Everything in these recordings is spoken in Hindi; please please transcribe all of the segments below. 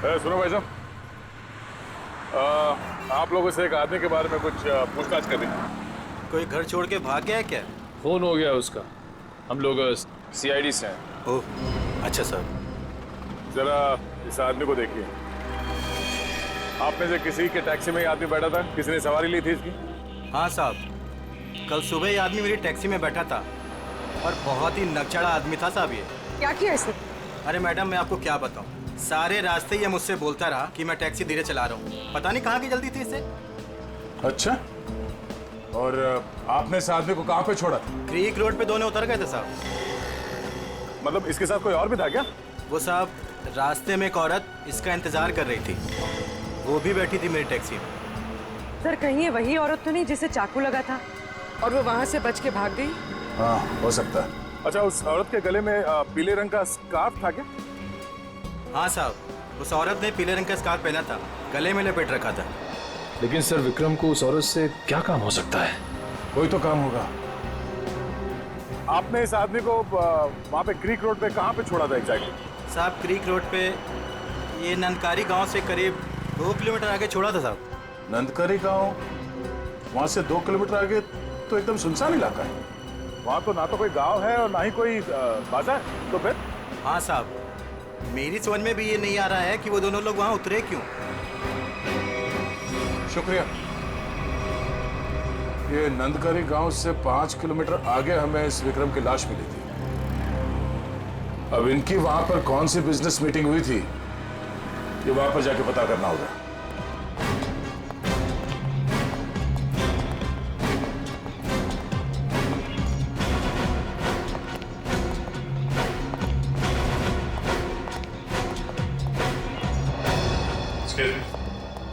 सुनो भाई साहब, आप लोगों से एक आदमी के बारे में कुछ पूछताछ करनी है। कोई घर छोड़ के भाग गया है क्या? फोन हो गया उसका। हम लोग सीआईडी से हैं। ओह अच्छा सर। जरा इस आदमी को देखिए। आप में से किसी के टैक्सी में ये आदमी बैठा था? किसी ने सवारी ली थी इसकी? हाँ साहब, कल सुबह ये आदमी मेरी टैक्सी में बैठा था और बहुत ही नकचड़ा आदमी था साहब ये। क्या किया इसने? अरे मैडम मैं आपको क्या बताऊं, सारे रास्ते ये मुझसे बोलता रहा कि मैं टैक्सी धीरे चला रहा हूँ। पता नहीं कहाँ की जल्दी थी इसे। अच्छा, और आपने इस आदमी को कहाँ पे छोड़ा था? क्रीक रोड पे दोनों उतर गए थे साहब। मतलब इसके साथ कोई और भी था क्या? वो साहब रास्ते में एक औरत इसका इंतजार कर रही थी, वो भी बैठी थी मेरी टैक्सी में। सर कहीं ये वही औरत तो नहीं जिसे चाकू लगा था और वो वहाँ से बच के भाग गई? हाँ हो सकता है। अच्छा, उस औरत के गले में पीले रंग का स्कार्फ था क्या? हाँ साहब, उस औरत ने पीले रंग का स्कार्फ पहना था, गले में लपेट रखा था। लेकिन सर विक्रम को उस औरत से क्या काम हो सकता है? कोई तो काम होगा। आपने इस आदमी को वहाँ पे क्रीक रोड पे कहाँ पे छोड़ा था एग्जैक्टली? साहब क्रीक रोड पे ये नंदकारी गांव से करीब 2 किलोमीटर आगे छोड़ा था साहब। नंदकारी गांव? वहाँ से 2 किलोमीटर आगे तो एकदम सुनसान इलाका है। वहाँ तो ना तो कोई गांव है और ना ही कोई बाजार। तो फिर? हाँ साहब, मेरी समझ में भी ये नहीं आ रहा है कि वो दोनों लोग वहाँ उतरे क्यों। शुक्रिया। ये नंदकारी गांव से 5 किलोमीटर आगे हमें इस विक्रम की लाश मिली थी। अब इनकी वहां पर कौन सी बिजनेस मीटिंग हुई थी, ये वहां पर जाके पता करना होगा।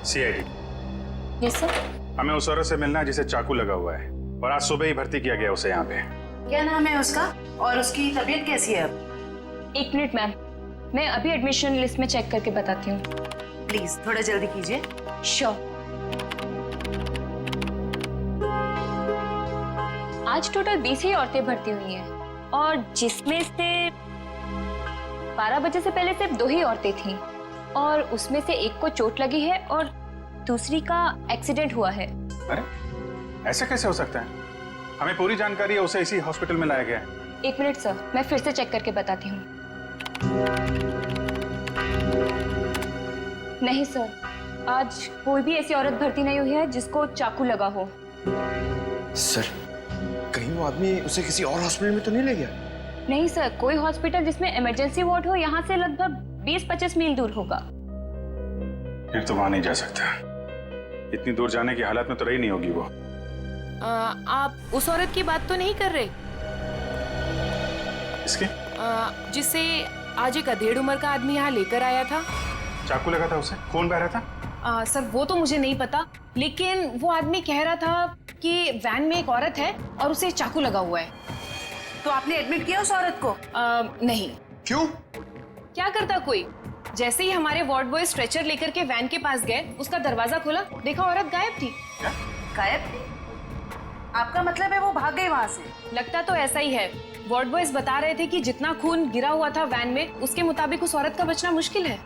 सीआईडी। Yes sir. हमें उस औरत से मिलना है जिसे चाकू लगा हुआ है और आज सुबह ही भर्ती किया गया उसे यहाँ पे। क्या नाम है उसका और उसकी तबीयत कैसी है अब? 1 मिनट मैम, मैं अभी एडमिशन लिस्ट में चेक करके बताती हूँ। प्लीज थोड़ा जल्दी कीजिए। श्योर। आज टोटल 20 ही औरतें भर्ती हुई हैं और जिसमें से 12 बजे से पहले सिर्फ 2 ही औरतें थीं और उसमें से एक को चोट लगी है और दूसरी का एक्सीडेंट हुआ है। अरे ऐसा कैसे हो सकता है? हमें पूरी जानकारी है, उसे इसी हॉस्पिटल में लाया गया है। 1 मिनट सर, मैं फिर से चेक करके बताती हूँ। नहीं सर, आज कोई भी ऐसी औरत भर्ती नहीं हुई है जिसको चाकू लगा हो। सर कहीं वो आदमी उसे किसी और हॉस्पिटल में तो नहीं ले गया? नहीं सर, कोई हॉस्पिटल जिसमें इमरजेंसी वार्ड हो यहाँ से लगभग 20-25 मील दूर होगा। फिर तो वहां नहीं जा सकता। इतनी दूर जाने की हालत में तो रही नहीं होगी वो। आप उस औरत की बात तो नहीं कर रहे? इसके? जिसे आज एक अधेड़ उम्र का आदमी यहाँ लेकर आया था। चाकू लगा था उसे? खून बह रहा था? सर वो तो मुझे नहीं पता, लेकिन वो आदमी कह रहा था कि वैन में एक औरत है और उसे चाकू लगा हुआ है। तो आपने एडमिट किया उस औरत को? नहीं। क्यों? क्या करता कोई? जैसे ही हमारे वार्ड बॉय स्ट्रेचर लेकर के वैन के पास गए, उसका दरवाजा खोला, देखा औरत गायब थी। गायब? आपका मतलब है वो भाग गई वहाँ से? लगता तो ऐसा ही है। वार्ड बॉयज बता रहे थे कि जितना खून गिरा हुआ था वैन में, उसके मुताबिक उस औरत का बचना मुश्किल है।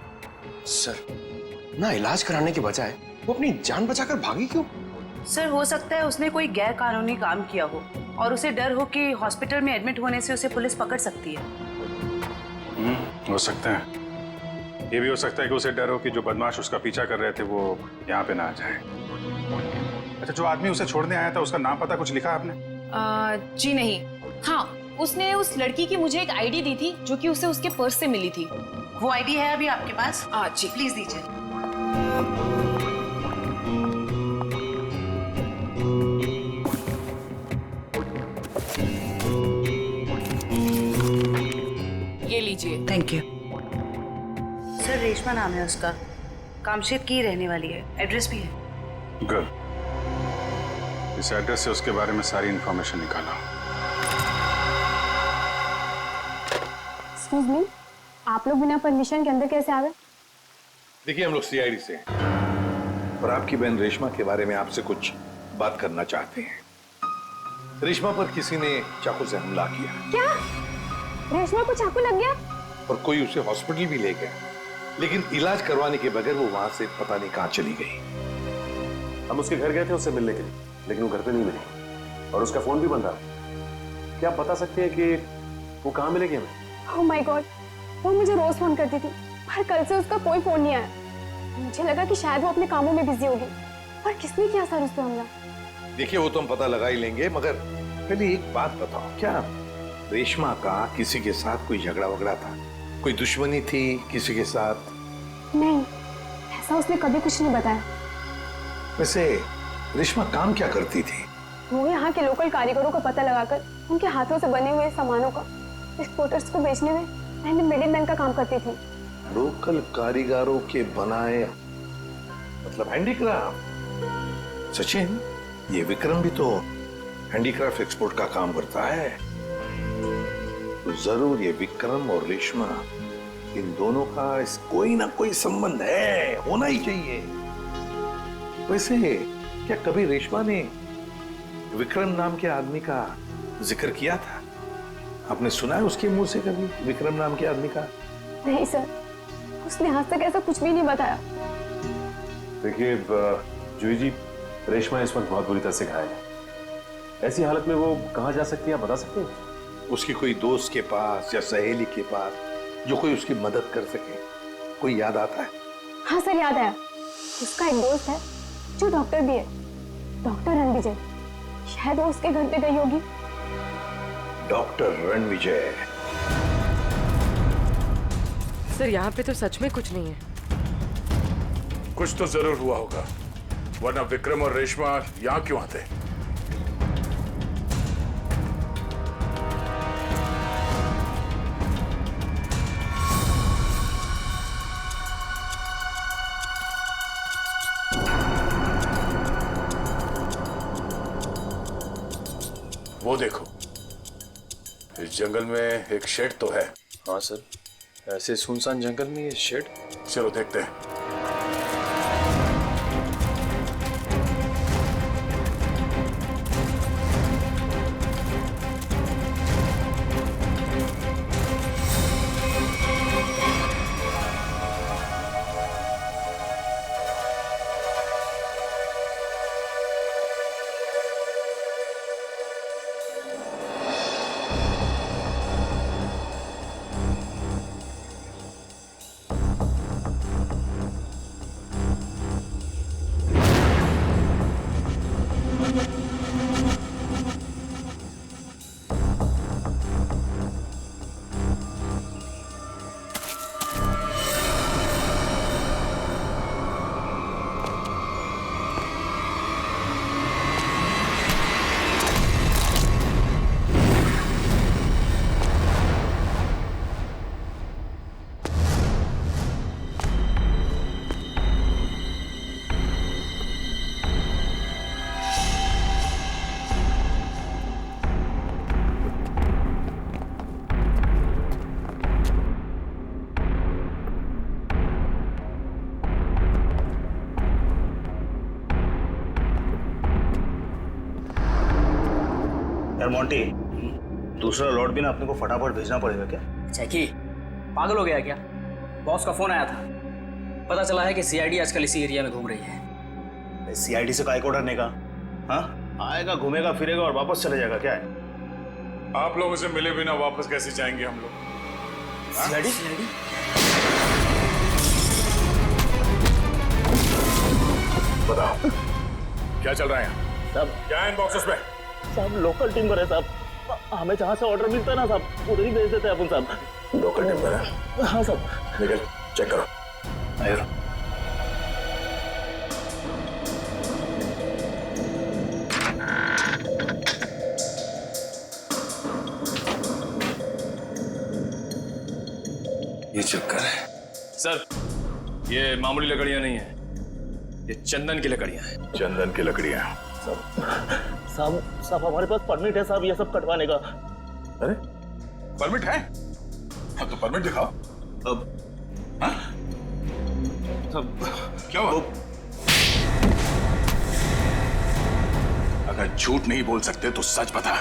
सर ना इलाज कराने के बजाय वो अपनी जान बचाकर भागी क्यों? सर हो सकता है उसने कोई गैर कानूनी काम किया हो और उसे डर हो कि हॉस्पिटल में एडमिट होने से उसे पुलिस पकड़ सकती है। हो सकता है। ये भी हो सकता है कि उसे डर हो कि जो बदमाश उसका पीछा कर रहे थे वो यहाँ पे ना आ जाए। अच्छा, जो आदमी उसे छोड़ने आया था उसका नाम पता कुछ लिखा आपने? जी नहीं। हाँ, उसने उस लड़की की मुझे एक आईडी दी थी जो कि उसे उसके पर्स से मिली थी। वो आईडी है अभी आपके पास? जी प्लीज दीजिए। ये लीजिए। Thank you. सर रेशमा नाम है उसका, कामशेद की रहने वाली है, एड्रेस भी है। गुड। इस एड्रेस से उसके बारे में सारी इंफॉर्मेशन निकाला। एक्सक्यूज मी, आप लोग बिना परमिशन के अंदर कैसे आ गए? देखिए हम लोग सीआईडी से हैं और आपकी बहन रेशमा के बारे में आपसे कुछ बात करना चाहते हैं। रेशमा पर किसी ने चाकू से हमला किया। क्या? रेशमा को चाकू लग गया? और कोई उसे हॉस्पिटल भी ले गया। लेकिन इलाज करवाने के बगैर वो वहां से पता नहीं कहां चली गई। हम उसके घर गए थे उससे मिलने के लिए, लेकिन वो घर पे नहीं मिली और उसका फोन भी बंद था। क्या आप बता सकते हैं कि वो कहाँ मिलेगी हमें? ओह माय गॉड, वो मुझे रोज फोन करती थी, पर कल से उसका कोई फोन नहीं आया। मुझे लगा कि शायद वो अपने कामों में बिजी होगी, पर किसने किया सर उस पे हमला? देखिए वो तो हम पता लगा ही लेंगे, मगर पहले एक बात बताओ, क्या रेशमा का किसी के साथ कोई झगड़ा वगड़ा था? कोई दुश्मनी थी किसी के साथ? नहीं, ऐसा उसने कभी कुछ नहीं बताया। वैसे रेशमा काम क्या करती थी? वो यहाँ के लोकल कारीगरों का पता लगाकर उनके हाथों से बने हुए सामानों का एक्सपोर्टर्स को बेचने में एंड मिडिलमैन का काम करती थी। लोकल कारीगरों के बनाए, मतलब हैंडीक्राफ्ट। सचिन, ये विक्रम भी तो हैंडीक्राफ्ट एक्सपोर्ट का काम करता है, तो जरूर ये विक्रम और रेशमा, इन दोनों का कोई ना कोई संबंध है, होना ही चाहिए। वैसे क्या कभी रेशमा ने विक्रम नाम के आदमी का जिक्र किया था? आपने सुना है उसके मुंह से कभी विक्रम नाम के आदमी का? नहीं सर, उसने आज तक ऐसा कुछ भी नहीं बताया। देखिए जूही जी, रेशमा इस वक्त बहुत बुरी तरह से घायल है। ऐसी हालत में वो कहाँ जा सकती है, आप बता सकते हैं? उसकी कोई दोस्त के पास या सहेली के पास जो कोई उसकी मदद कर सके, कोई याद आता है? हाँ सर, याद आया। उसका एक दोस्त है जो डॉक्टर भी है, डॉक्टर रणविजय। शायद वो उसके घर पे गई होगी। डॉक्टर रणविजय? सर यहाँ पे तो सच में कुछ नहीं है। कुछ तो जरूर हुआ होगा, वरना विक्रम और रेशमा यहाँ क्यों आते? वो देखो, इस जंगल में एक शेड तो है। हाँ सर, ऐसे सुनसान जंगल में ये शेड? चलो देखते हैं। यार मोंटी, दूसरा लॉट भी ना अपने को फटाफट भेजना पड़ेगा क्या? जैकी, पागल हो गया क्या? बॉस का फोन आया था, पता चला है कि सीआईडी आजकल इसी एरिया में घूम रही है। सीआईडी से काय को डरने का? हाँ, आएगा, घूमेगा फिरेगा और वापस चले जाएगा, क्या है? आप लोगों से मिले बिना वापस कैसे जाएंगे हम लोग? सीआईडी? बताओ क्या चल रहा है यहाँ? सब क्या है इन बॉक्सेस में? सब लोकल टिम्बर है साहब, हमें जहाँ से ऑर्डर मिलता है ना साहब, उधर ही भेज देते हैं अपन साहब। लोकल टिम्बर है? हाँ साहब। निकल, चेक करो। आयो। ये चक्कर है सर, ये मामूली लकड़ियां नहीं है, ये चंदन की लकड़ियां हैं। चंदन की लकड़ियां? साहब हमारे पास परमिट है साहब ये सब कटवाने का। अरे परमिट है? हाँ तो परमिट दिखाओ। अब हाँ? सब क्या हुआ? अगर झूठ नहीं बोल सकते तो सच बता,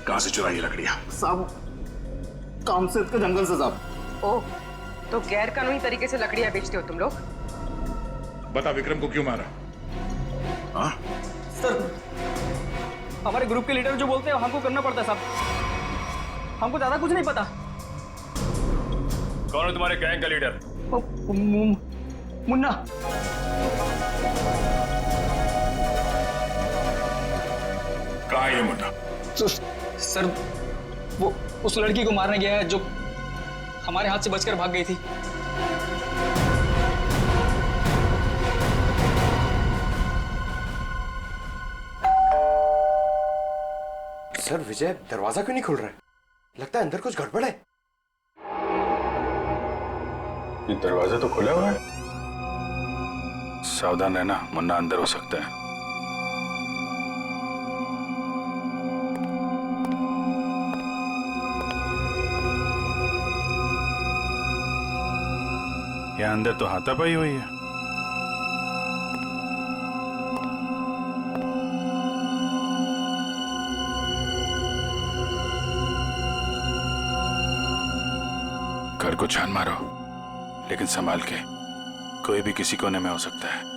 कहां से चुराई ये लकड़ियां? साहब कामसेद के जंगल से साहब। ओह, तो गैर कानूनी तरीके से लकड़ियां बेचते हो तुम लोग? बता विक्रम को क्यों मारा? हाँ? सर, हमारे ग्रुप के लीडर जो बोलते हैं हमको करना पड़ता है साहब। हमको ज्यादा कुछ नहीं पता। कौन है तुम्हारे गैंग का लीडर? मुन्ना। कहाँ है ये मुन्ना? सर, वो उस लड़की को मारने गया है जो हमारे हाथ से बचकर भाग गई थी। सर, विजय दरवाजा क्यों नहीं खुल रहा है? लगता है अंदर कुछ गड़बड़ है। ये दरवाजा तो खुला हुआ है। सावधान रहना, मुन्ना अंदर हो सकता है। यहाँ अंदर तो हाथापाई हुई है। घर को छान मारो, लेकिन संभाल के। कोई भी किसी कोने में हो सकता है।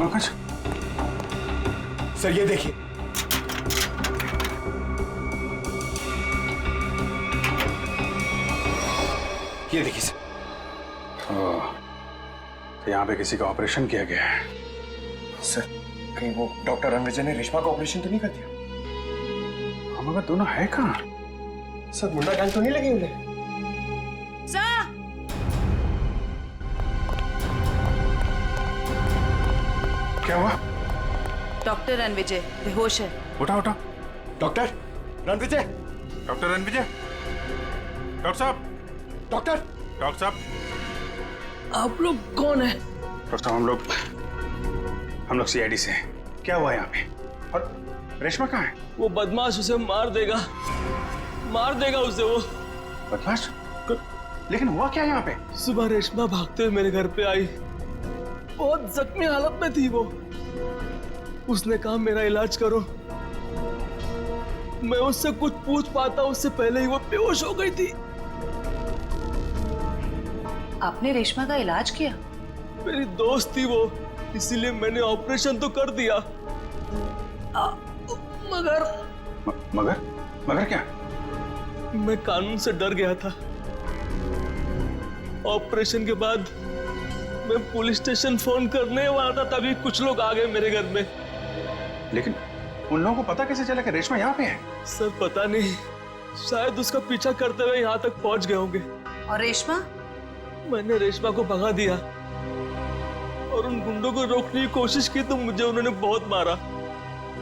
कुछ सर, ये देखिए। ये देखिए सर। तो यहाँ पे किसी का ऑपरेशन किया गया है। सर, कहीं वो डॉक्टर रणविजय ने रेशमा का ऑपरेशन तो नहीं कर दिया? हम अगर दोनों है कहाँ? सर, मुन्ना गैंग तो नहीं लगी उन्हें? क्या हुआ? डॉक्टर रणविजय बेहोश है। उठा उठा। Doctor Ranvijay! Doctor Ranvijay! Doctor साहब! डॉक्टर! डॉक्टर साहब! आप लोग कौन है? डॉक्टर साहब, हम लोग सीआईडी से हैं। क्या हुआ यहाँ पे? और रेशमा कहाँ है? वो बदमाश उसे मार देगा उसे वो। बदमाश? लेकिन हुआ क्या यहाँ पे? सुबह रेशमा भागते हुए मेरे घर पे आई। बहुत जख्मी हालत में थी वो। उसने कहा मेरा इलाज करो। मैं उससे कुछ पूछ पाता उससे पहले ही वो बेहोश हो गई थी। आपने रेशमा का इलाज किया? मेरी दोस्त थी वो, इसीलिए मैंने ऑपरेशन तो कर दिया। मगर क्या? मैं कानून से डर गया था। ऑपरेशन के बाद मैं पुलिस स्टेशन फोन करने वाला था, तभी कुछ लोग आ गए मेरे घर में। लेकिन उन लोगों को पता कैसे चला कि रेशमा यहाँ पे है? सर, पता नहीं, शायद उसका पीछा करते हुए यहाँ तक पहुंच गए होंगे। और रेशमा? मैंने रेशमा को भगा दिया और उन गुंडों को रोकने की कोशिश की तो मुझे उन्होंने बहुत मारा।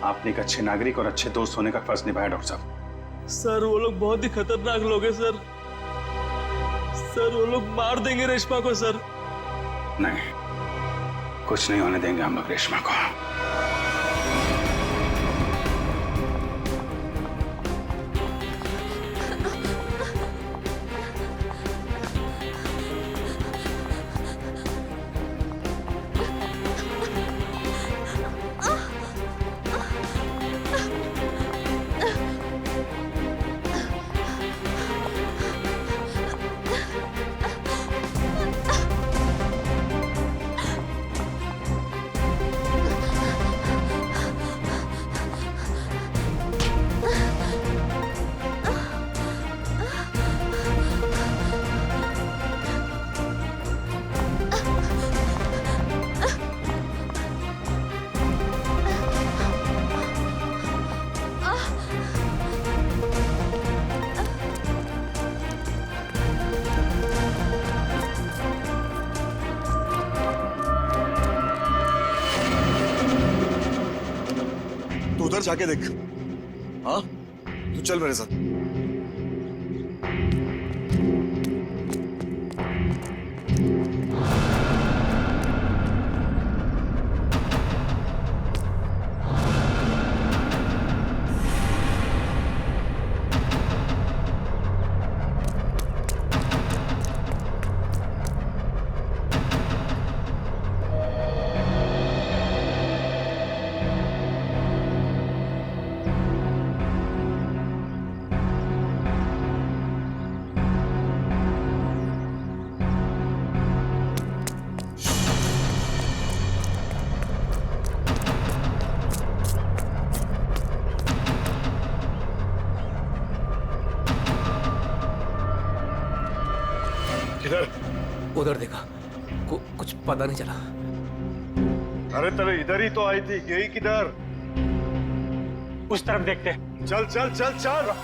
आपने एक अच्छे नागरिक और अच्छे दोस्त होने का फर्ज निभाया डॉक्टर साहब। सर, वो लोग बहुत ही खतरनाक लोग हैं सर। वो लोग मार देंगे रेशमा को सर। नहीं, कुछ नहीं होने देंगे हम लोग रेशमा को। बचा के देख। हाँ, तू चल मेरे साथ। उधर देखा, कुछ पता नहीं चला। अरे तेरे इधर ही तो आई थी, गई किधर? उस तरफ देखते। चल चल चल चल।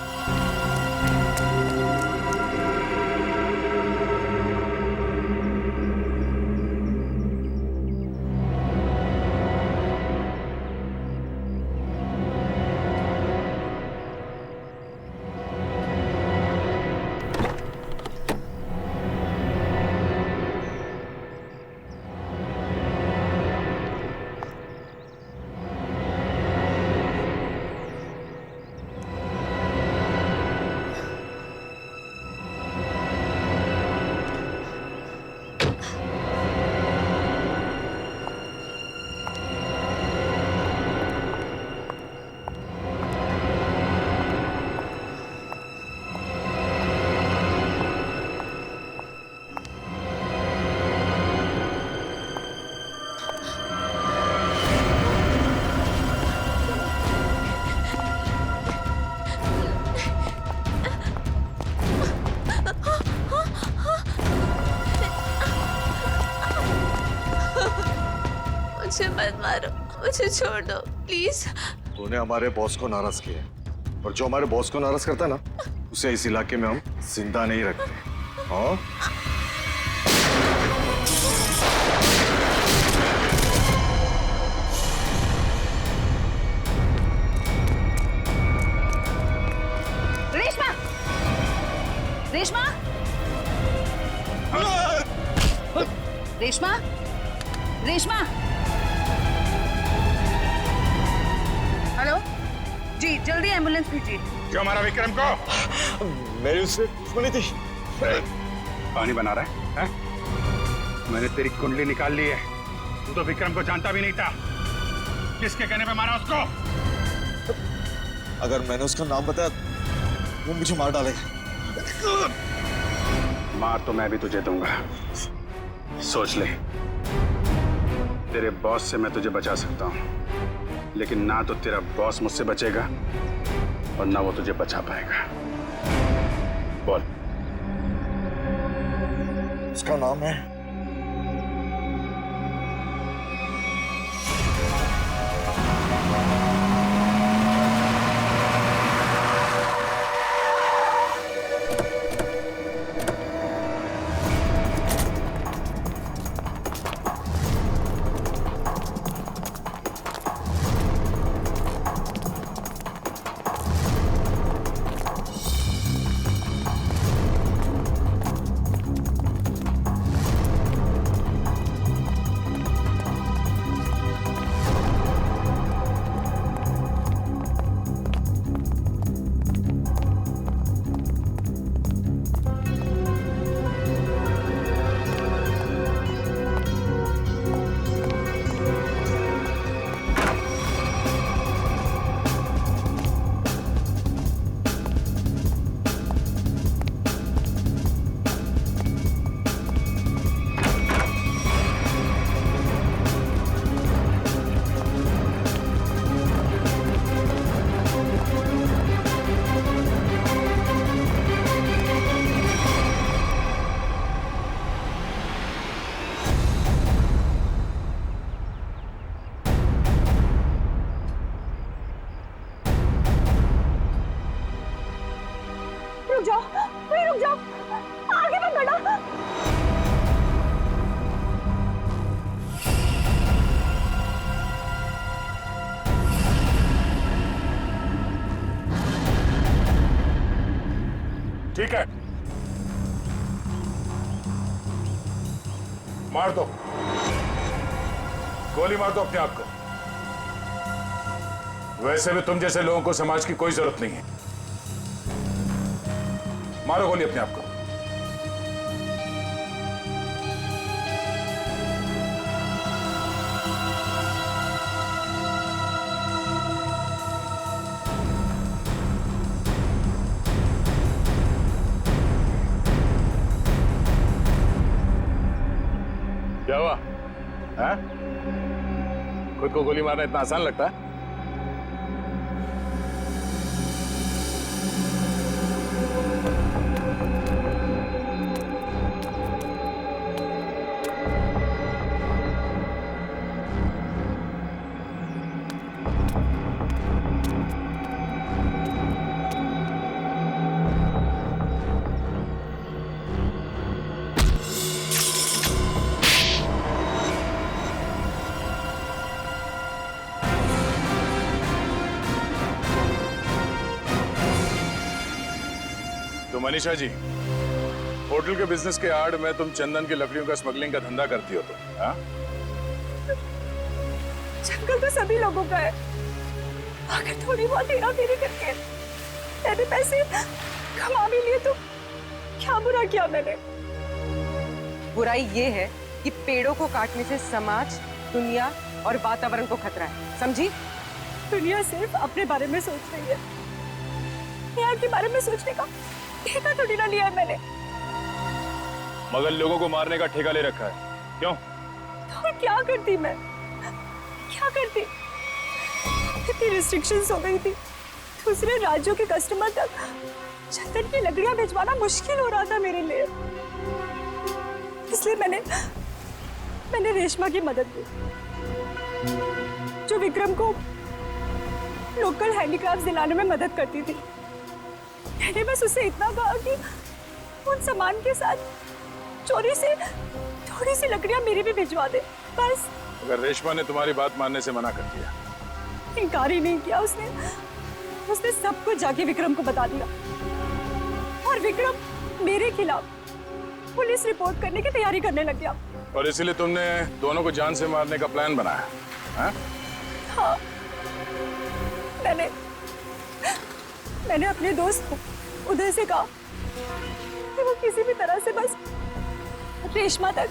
मुझे मत मारो, मुझे छोड़ दो प्लीज। तूने हमारे बॉस को नाराज किया है, और जो हमारे बॉस को नाराज करता है ना, उसे इस इलाके में हम जिंदा नहीं रखते। हाँ? रेशमा, रेशमा, रेशमा, रेशमा। हेलो जी, जल्दी एम्बुलेंस भेजिए। क्यों मारा विक्रम को? मेरी उससे दुश्मनी थी। पानी बना रहा है? मैंने तेरी कुंडली निकाल ली है। तू तो विक्रम को जानता भी नहीं था। किसके कहने पे मारा उसको? अगर मैंने उसका नाम बताया वो मुझे मार डालेगा। मार तो मैं भी तुझे दूंगा, सोच ले। तेरे बॉस से मैं तुझे बचा सकता हूँ, लेकिन ना तो तेरा बॉस मुझसे बचेगा और ना वो तुझे बचा पाएगा। बोल। उसका नाम है ठीक है, मार दो, गोली मार दो अपने आप को। वैसे भी तुम जैसे लोगों को समाज की कोई जरूरत नहीं है। मारो गोली अपने आप को। क्या हुआ? हाँ? खुद को गोली मारना इतना आसान लगता है? तो मनीषा जी, होटल के बिजनेस के आड़ में तुम चंदन की लकड़ियों का स्मगलिंग का धंधा करती हो तुम, हाँ? जंगल तो सभी लोगों का है। अगर थोड़ी बहुत हेरा फेरी करके मैंने पैसे कमा भी लिए तो क्या बुरा किया मैंने? बुराई ये है कि पेड़ों को काटने से समाज, दुनिया और वातावरण को खतरा है, समझी? दुनिया सिर्फ अपने बारे में सोच रही है, यहाँ के बारे में सोचने का ठेका थोड़ी ना लिया है मैंने। मगर लोगों को मारने का ठेका ले रखा है, क्यों? तो क्या करती मैं? क्या करती? इतनी रिस्ट्रिक्शंस हो गई थी, दूसरे राज्यों के कस्टमर तक चंदन की लकड़ियां भिजवाना मुश्किल हो रहा था मेरे लिए। इसलिए मैंने रेशमा की मदद की, जो विक्रम को लोकल हैंडीक्राफ्ट दिलाने में मदद करती थी। मैंने बस उससे इतना कहा कि उन सामान के साथ चोरी से थोड़ी सी लकड़ियां मेरी भी भिजवा दे, बस। अगर रेशमा ने तुम्हारी बात मानने से मना कर दिया? इनकार ही नहीं किया उसने सब कुछ जाके विक्रम को बता दिया और विक्रम मेरे खिलाफ पुलिस रिपोर्ट करने की तैयारी करने लग गया। और इसीलिए तुमने दोनों को जान से मारने का प्लान बनाया, हाँ? हाँ, मैंने अपने दोस्त उदय से कहा कि वो किसी भी तरह से बस रेशमा तक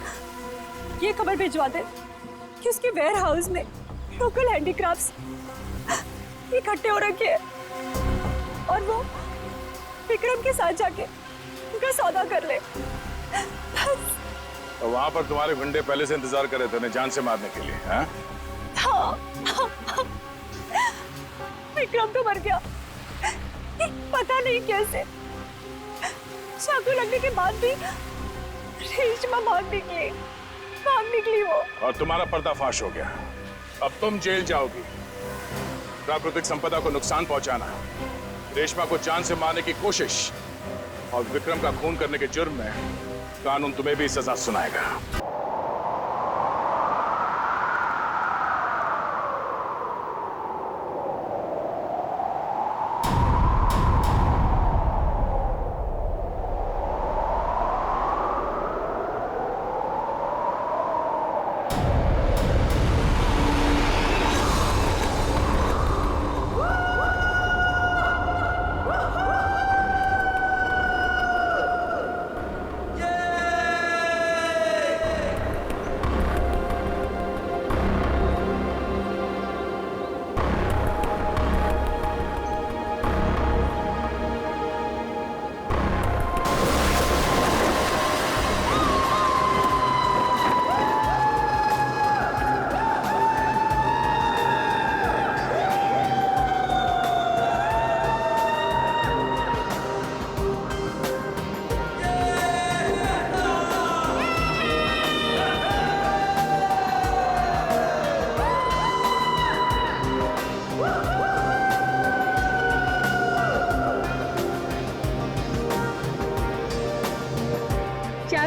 ये खबर भिजवा दे कि उसके वेयर हाउस में लोकल हैंडीक्राफ्ट्स इकट्ठे हो रखे हैं और वो विक्रम के साथ जाके उनका सौदा कर ले, बस। और वहां पर तुम्हारे गुंडे पहले से इंतजार कर रहे थे उन्हें जान से मारने के लिए, हाँ? हाँ। विक्रम तो मर गया, पता नहीं कैसे। चाकू लगने के बाद भी रेशमा भाग निकली वो। और तुम्हारा पर्दाफाश हो गया। अब तुम जेल जाओगी। प्राकृतिक संपदा को नुकसान पहुंचाना, रेशमा को जान से मारने की कोशिश और विक्रम का खून करने के जुर्म में कानून तुम्हें भी सजा सुनाएगा।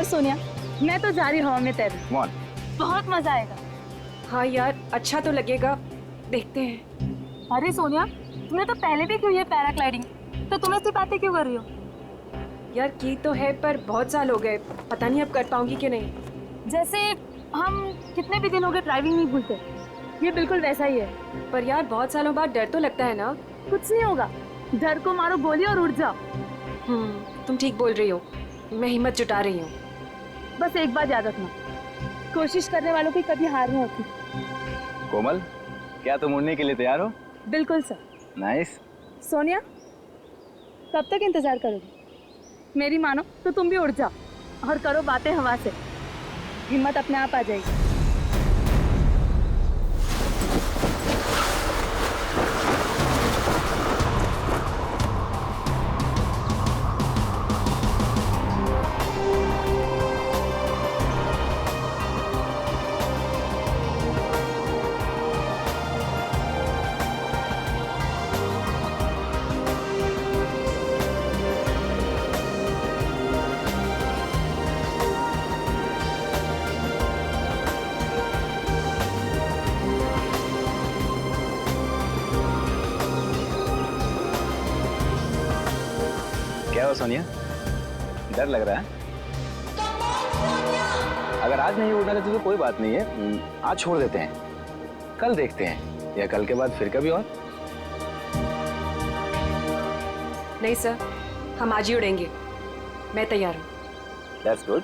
सोनिया, मैं तो जा रही हवा में तैरने। बहुत मजा आएगा। हाँ यार, अच्छा तो लगेगा, देखते हैं। अरे सोनिया, तुमने तो पहले भी की हुई है पैराग्लाइडिंग, तो तुम ऐसी बातें क्यों कर रही हो? यार की तो है पर बहुत साल हो गए, पता नहीं अब कर पाऊंगी कि नहीं। जैसे हम कितने भी दिन हो गए ड्राइविंग नहीं भूलते, ये बिल्कुल वैसा ही है। पर यार बहुत सालों बाद डर तो लगता है ना। कुछ नहीं होगा, डर को मारो गोली और उड़ जाओ। तुम ठीक बोल रही हो, मैं हिम्मत जुटा रही हूँ। बस एक बात याद रखना, कोशिश करने वालों की कभी हार नहीं होती। कोमल, क्या तुम उड़ने के लिए तैयार हो? बिल्कुल सर। नाइस। सोनिया, कब तक इंतजार करोगी? मेरी मानो तो तुम भी उड़ जाओ और करो बातें हवा से, हिम्मत अपने आप आ जाएगी। क्या हो सोनिया, डर लग रहा है? अगर आज नहीं उड़ना तो कोई बात नहीं है, आज छोड़ देते हैं, कल देखते हैं, या कल के बाद फिर कभी और। नहीं सर, हम आज ही उड़ेंगे, मैं तैयार हूँ। That's good.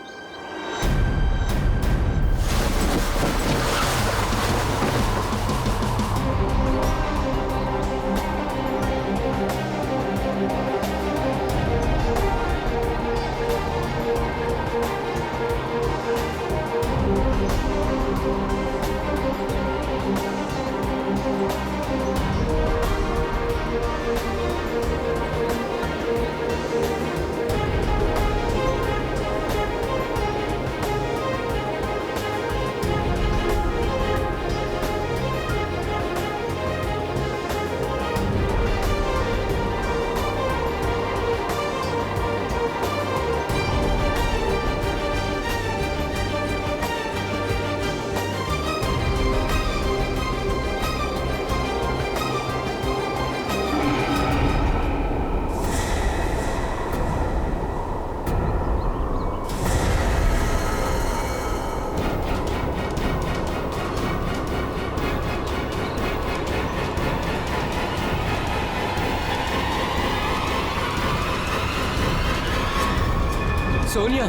सोनिया,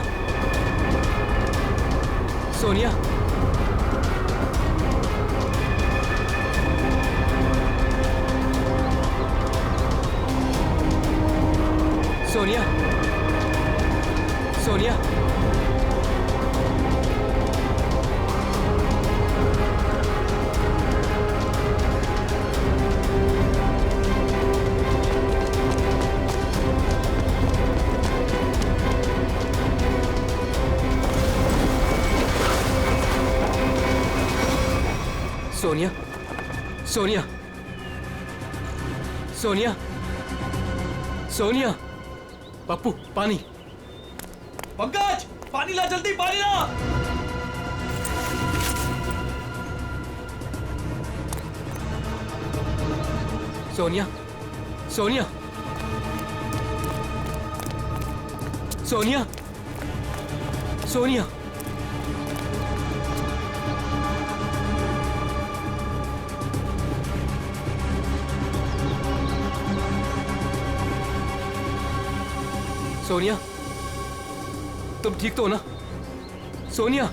सोनिया, सोनिया, सोनिया, सोनिया, सोनिया, सोनिया, सोनिया, पप्पू पानी। पंकज, पानी ला जल्दी, पानी ला। सोनिया, सोनिया, सोनिया, सोनिया, सोनिया, तुम ठीक तो हो ना? सोनिया,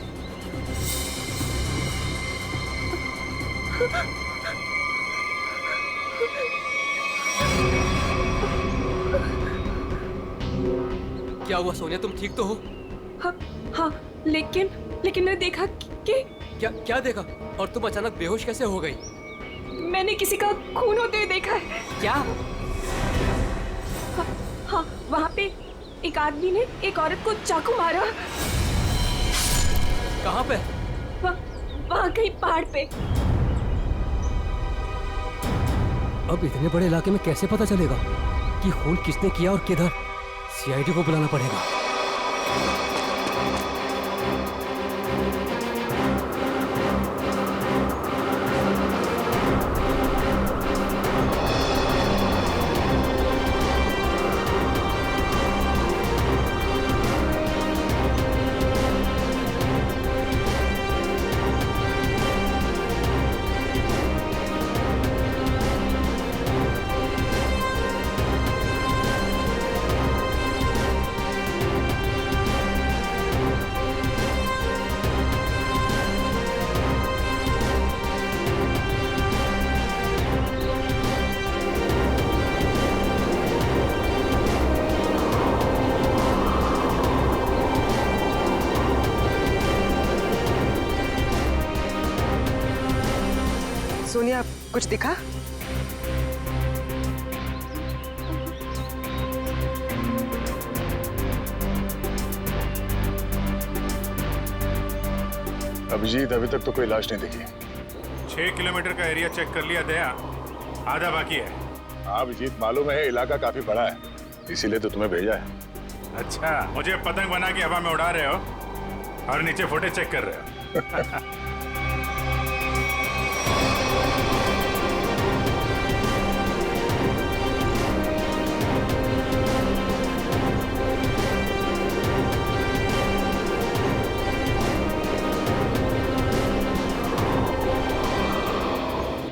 क्या हुआ सोनिया, तुम ठीक तो हो? हाँ हाँ, लेकिन मैं देखा कि क्या देखा? और तुम अचानक बेहोश कैसे हो गई? मैंने किसी का खून होते हुए देखा है। क्या? हाँ, वहाँ पे एक आदमी ने एक औरत को चाकू मारा। कहाँ पे? वहाँ कहीं पहाड़ पे। अब इतने बड़े इलाके में कैसे पता चलेगा कि खून किसने किया और किधर? सीआईडी को बुलाना पड़ेगा। सोनिया, कुछ दिखा? अभिजीत, अभी तक तो कोई लाश नहीं दिखी। 6 किलोमीटर का एरिया चेक कर लिया दया, आधा बाकी है। हाँ अभिजीत, मालूम है इलाका काफी बड़ा है, इसीलिए तो तुम्हें भेजा है। अच्छा, मुझे पतंग बना के हवा में उड़ा रहे हो और नीचे फुटेज चेक कर रहे हो।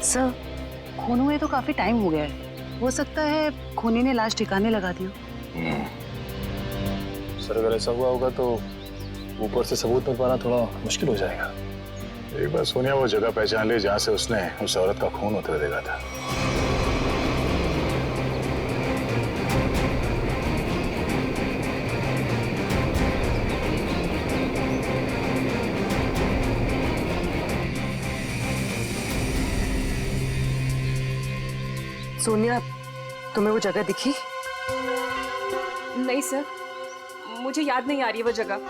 सर, खून हुए तो काफी टाइम हो गया है, हो सकता है खूनी ने लाश ठिकाने लगा दी हो। सर अगर ऐसा हुआ होगा तो ऊपर से सबूत मिल पाना थोड़ा मुश्किल हो जाएगा। एक बार सोनिया वो जगह पहचान ली जहाँ से उसने उस औरत का खून उतर देखा था। सोनिया, तुम्हें वो जगह दिखी? नहीं सर, मुझे याद नहीं आ रही वो जगह।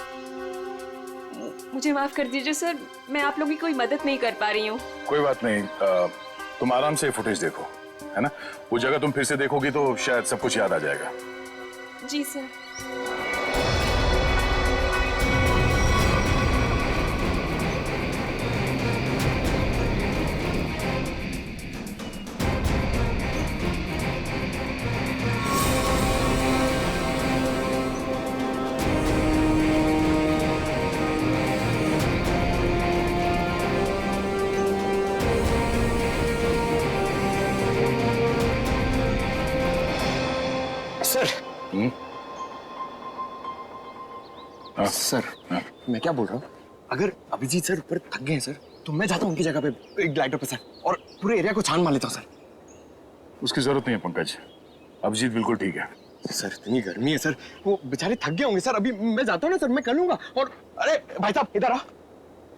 मुझे माफ कर दीजिए सर, मैं आप लोगों की कोई मदद नहीं कर पा रही हूँ। कोई बात नहीं, तुम आराम से फुटेज देखो, है ना? वो जगह तुम फिर से देखोगी तो शायद सब कुछ याद आ जाएगा। जी सर। सर, मैं क्या बोल रहा हूँ, अगर अभिजीत सर ऊपर थक गए हैं सर, तो मैं जाता हूँ उनकी जगह पे एक ग्लाइडर पे सर, और पूरे एरिया को छान मार लेता हूँ सर। उसकी जरूरत नहीं है पंकज, अभिजीत बिल्कुल ठीक है। सर इतनी गर्मी है सर, वो बेचारे थक गए होंगे सर। अभी मैं जाता हूँ ना सर, मैं कर लूंगा। और अरे भाई साहब इधर आ,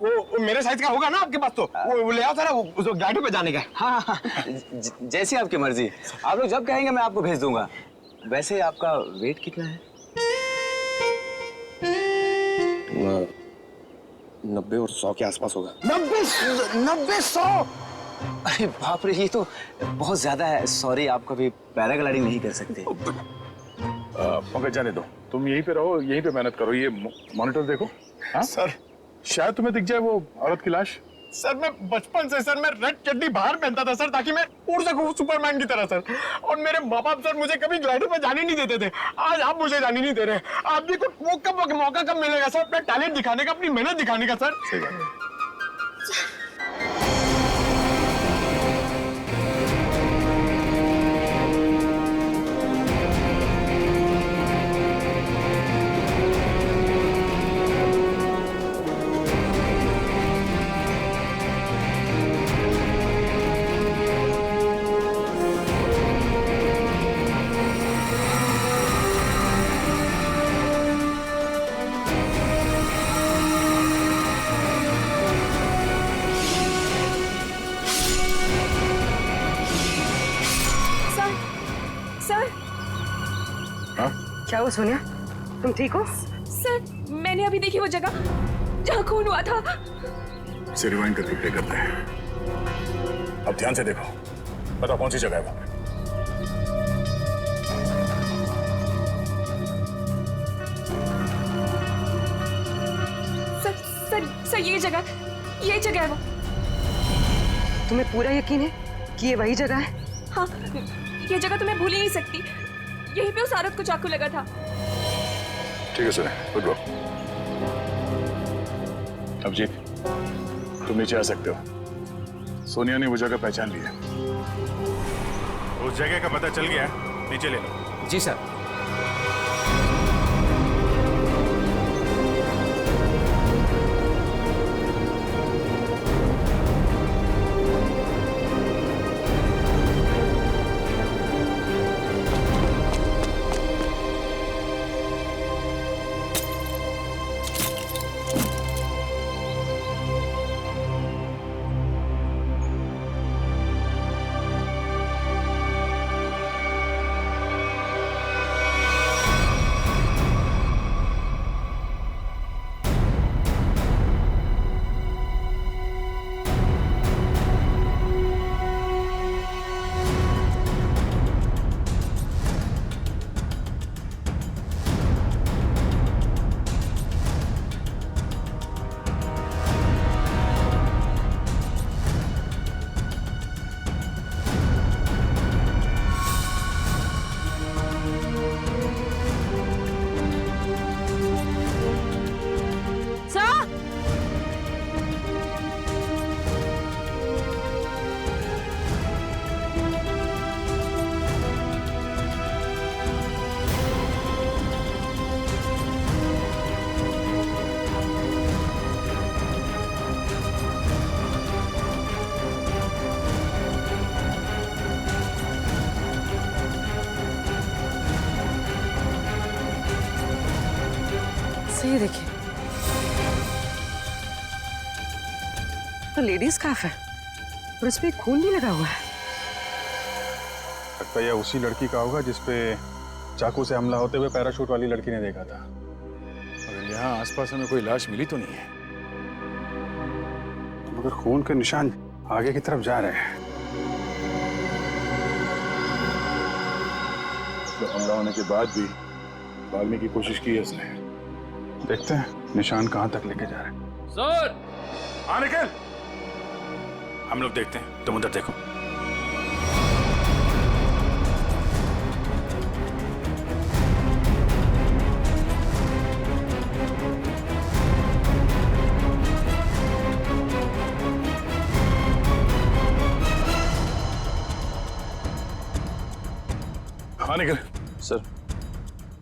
वो मेरे साइज का होगा ना आपके पास? तो वो ले आओ सर, वो ग्लाइडर पे जाने का। हाँ हाँ, जैसी आपकी मर्जी, आप लोग जब कहेंगे मैं आपको भेज दूंगा। वैसे आपका वेट कितना है? 90 और 100 के आसपास होगा। 90-100? अरे बाप रे, ये तो बहुत ज्यादा है। सॉरी, आप कभी पैराग्लाइडिंग नहीं कर सकते। पंकज जाने दो, तुम यहीं पे रहो, यहीं पे मेहनत करो। ये मॉनिटर देखो। हाँ सर, शायद तुम्हें दिख जाए वो औरत की लाश। सर मैं बचपन से सर मैं रेड चड्डी बाहर पहनता था सर, ताकि मैं उड़ सकूं सुपरमैन की तरह सर। और मेरे माँ बाप सर मुझे कभी ग्लाइडर पे जाने नहीं देते थे। आज आप मुझे जाने नहीं दे रहे। आप भी को वो कब मौका कब मिलेगा सर अपना टैलेंट दिखाने का, अपनी मेहनत दिखाने का सर? सही बात है। क्या हुआ सोनिया, तुम ठीक हो? सर, मैंने अभी देखी वो जगह जहाँ खून हुआ था। इसे रिवाइंड करके प्ले करते हैं। अब ध्यान से देखो, बताओ कौन सी जगह है वो? सर ये जगह है वो। तुम्हें पूरा यकीन है कि ये वही जगह है? हाँ, ये जगह तो मैं भूल ही नहीं सकती। यहीं पे उस औरत को चाकू लगा था। ठीक है सर, गुड गो। अभिजीत, तुम नीचे आ सकते हो। सोनिया ने वो जगह पहचान ली है। उस जगह का पता चल गया, नीचे ले लो। जी सर। ये देखिए, तो लेडीज स्कार्फ है और इस पे खून भी लगा हुआ है। लगता है यह उसी लड़की का होगा जिसपे चाकू से हमला होते हुए पैराशूट वाली लड़की ने देखा था। मगर यहाँ आसपास हमें कोई लाश मिली तो नहीं है। मगर खून के निशान आगे की तरफ जा रहे हैं। तो हमला होने के बाद भी भागने की कोशिश की है उसने। देखते हैं निशान कहां तक लेके जा रहे हैं। सर! हाँ निकल। हम लोग देखते हैं, तुम उधर देखो। हाँ निकल। सर,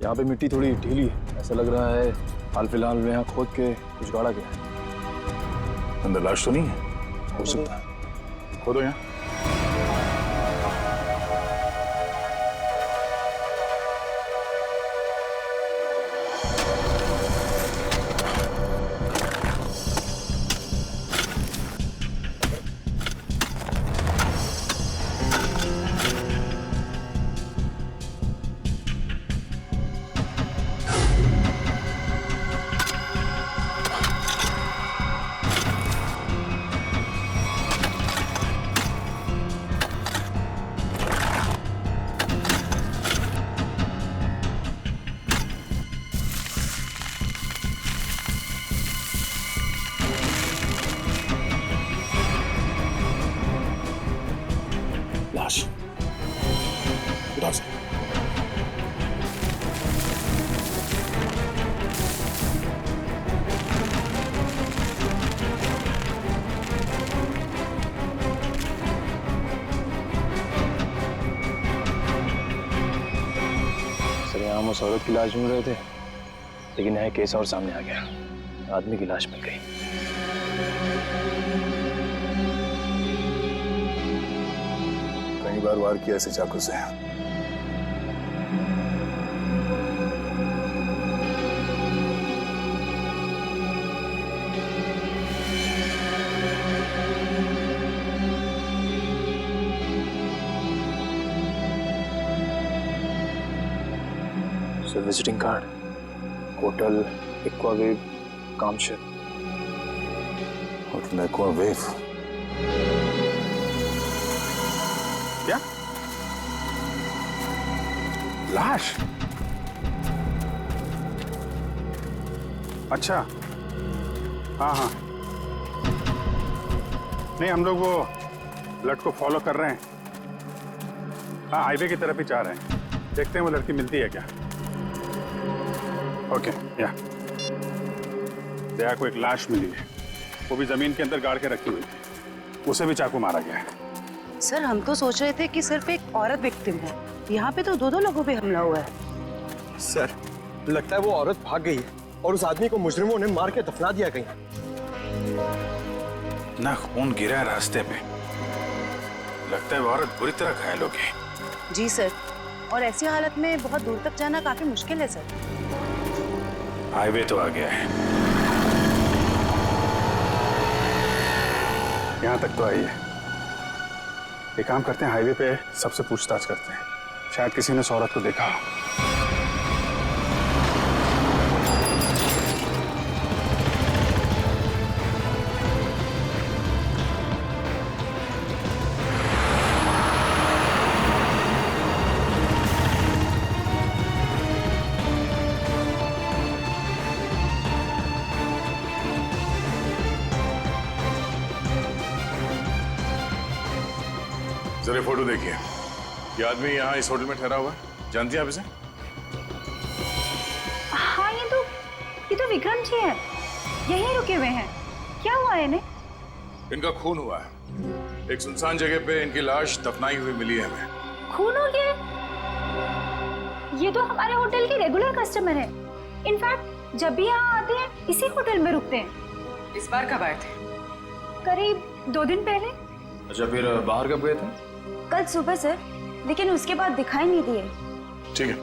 यहाँ पे मिट्टी थोड़ी ढीली है, ऐसा लग रहा है हाल फिलहाल में यहाँ खोद के कुछ गाड़ा गया है। अंदर लाश तो नहीं है? हो सकता है। खोदो यहाँ। लाश उठा से। सर, यहाँ हम उस औरत की लाश ढूंढ रहे थे, लेकिन यहाँ केस और सामने आ गया। आदमी की लाश मिल गई। कई बार वार किया ऐसे चाकू से। Sir, visiting card, hotel Aquawave, Kamshet. Hotel Aquawave? क्या? लाश? अच्छा, हाँ हाँ। नहीं, हम लोग वो लड़के को फॉलो कर रहे हैं। हाँ, हाईवे की तरफ ही जा रहे हैं। देखते हैं वो लड़की मिलती है क्या। ओके, या दया को एक लाश मिली है, वो भी जमीन के अंदर गाड़ के रखी हुई थी। उसे भी चाकू मारा गया है। सर, हम तो सोच रहे थे कि सिर्फ एक औरत विक्टिम है, यहाँ पे तो दो लोगों पे हमला हुआ है। सर, लगता है वो औरत भाग गई है और उस आदमी को मुजरिमों ने मार के दफना दिया कहीं। ना खून गिरा है रास्ते पे। लगता है वो औरत बुरी तरह घायल हो गई। जी सर, और ऐसी हालत में बहुत दूर तक जाना काफी मुश्किल है सर। हाईवे तो आ गया है, यहाँ तक तो आई है। एक काम करते हैं, हाईवे पे सबसे पूछताछ करते हैं, शायद किसी ने औरत को देखा हो। जरा फोटो देखिए। ये आदमी यहाँ इस होटल में ठहरा हुआ है, जानती हैं आप इसे? हाँ, ये तो विक्रम जी है, यहीं रुके हुए हैं। क्या हुआ है इन्हें? इनका खून हुआ है। एक सुनसान जगह पे इनकी लाश दफनाई हुई मिली है हमें। खून हो गया? ये तो हमारे होटल के रेगुलर कस्टमर है। इनफैक्ट जब भी यहाँ आते हैं इसी होटल में रुकते हैं। इस बार कब आए थे? करीब 2 दिन पहले। अच्छा, फिर बाहर कब गए थे? कल सुबह सर, लेकिन उसके बाद दिखाई नहीं दिए। ठीक है,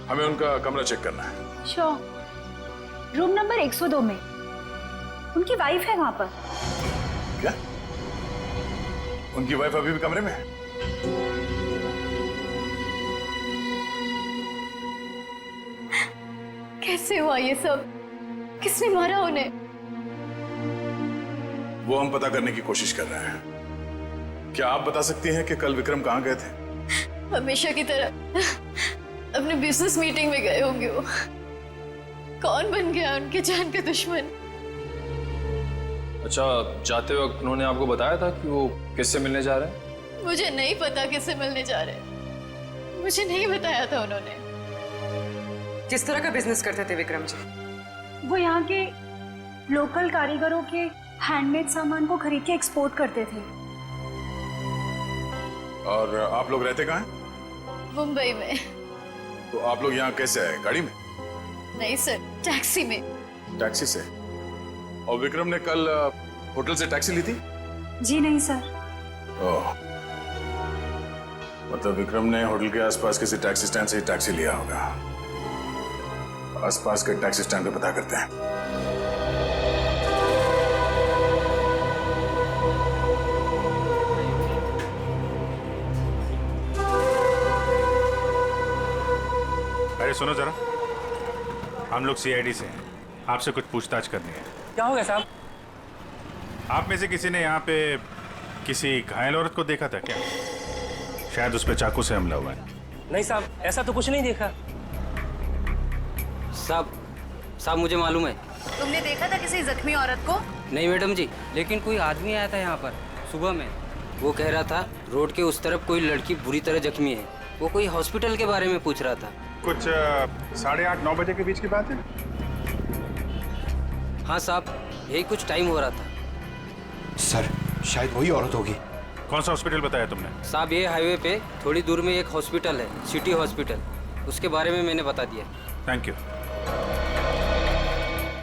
हमें उनका कमरा चेक करना है। श्योर। रूम नंबर 102 में। उनकी वाइफ है वहां पर। क्या? उनकी वाइफ अभी भी कमरे में है? कैसे हुआ ये सब? किसने मारा उन्हें? वो हम पता करने की कोशिश कर रहे हैं। क्या आप बता सकती हैं कि कल विक्रम कहाँ गए थे? हमेशा की तरह अपने बिजनेस मीटिंग में गए होंगे वो। कौन बन गया उनके जान का दुश्मन? अच्छा, जाते वक्त उन्होंने आपको बताया था कि वो किससे मिलने जा रहे हैं? मुझे नहीं पता किससे मिलने जा रहे हैं। मुझे नहीं बताया था उन्होंने। किस तरह का बिजनेस करते थे विक्रम जी? वो यहाँ के लोकल कारीगरों के हैंडमेड सामान को खरीद के एक्सपोर्ट करते थे। और आप लोग रहते कहाँ हैं? मुंबई में। तो आप लोग यहाँ कैसे आए? गाड़ी में? नहीं सर, टैक्सी में। टैक्सी से? और विक्रम ने कल होटल से टैक्सी ली थी? जी नहीं सर। ओह, मतलब विक्रम ने होटल के आसपास किसी टैक्सी स्टैंड से ही टैक्सी लिया होगा। आसपास के टैक्सी स्टैंड पे पता करते हैं। अरे सुनो जरा, हम लोग सीआईडी से हैं, आपसे कुछ पूछताछ करनी है। क्या हो गया साहब? आप में से किसी ने यहाँ पे किसी घायल औरत को देखा था क्या? शायद उस पर चाकू से हमला हुआ है। नहीं साहब, ऐसा तो कुछ नहीं देखा। साहब मुझे मालूम है। तुमने देखा था किसी जख्मी औरत को? नहीं मैडम जी, लेकिन कोई आदमी आया था यहाँ पर सुबह में। वो कह रहा था रोड के उस तरफ कोई लड़की बुरी तरह जख्मी है। वो कोई हॉस्पिटल के बारे में पूछ रहा था। कुछ 8:30-9 बजे के बीच की बात है? हाँ साहब, यही कुछ टाइम हो रहा था। सर, शायद वही औरत होगी। कौन सा हॉस्पिटल बताया तुमने? साहब ये हाईवे पे थोड़ी दूर में एक हॉस्पिटल है, सिटी हॉस्पिटल। उसके बारे में मैंने बता दिया। Thank you.